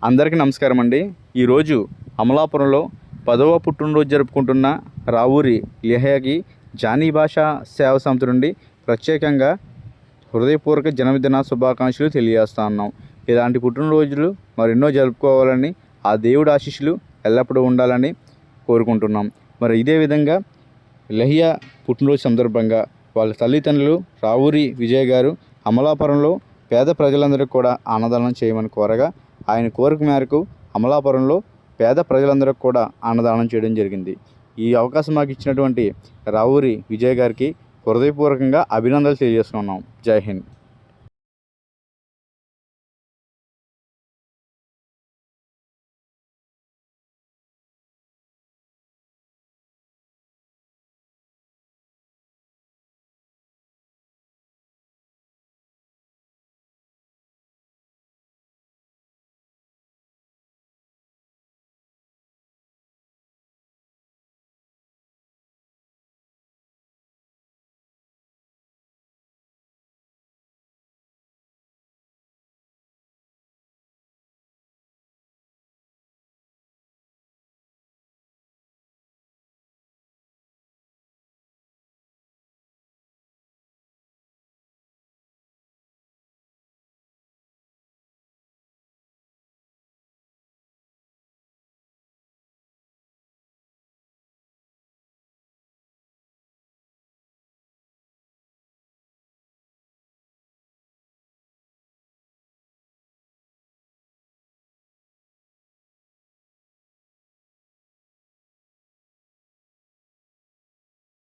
అందరికీ నమస్కారం అండి. ఈరోజు అమలాపురంలో 10వ పుట్టినరోజు జరుపుకుంటున్న రావూరి లిహయ్యకి జానీ భాషా సేవా సమితి నుండి ప్రత్యేకంగా హృదయపూర్వక జన్మదిన శుభాకాంక్షలు తెలియజేస్తా ఉన్నాం. ఇలాంటి పుట్టినరోజులు మరెన్నో జరుపుకోవాలని, ఆ దేవుడి ఆశీస్సులు ఎల్లప్పుడూ ఉండాలని కోరుకుంటున్నాం. మరి ఇదే విధంగా లిహయ్య పుట్టినరోజు సందర్భంగా వాళ్ళ తల్లిదండ్రులు రావూరి విజయ్ గారు అమలాపురంలో పేద ప్రజలందరికీ కూడా అన్నదానం చేయమని కోరగా, ఆయన కోరిక మేరకు అమలాపురంలో పేద ప్రజలందరికీ కూడా అన్నదానం చేయడం జరిగింది. ఈ అవకాశం మాకు ఇచ్చినటువంటి రావూరి విజయ్ గారికి హృదయపూర్వకంగా అభినందనలు తెలియజేస్తున్నాం. జై హింద్.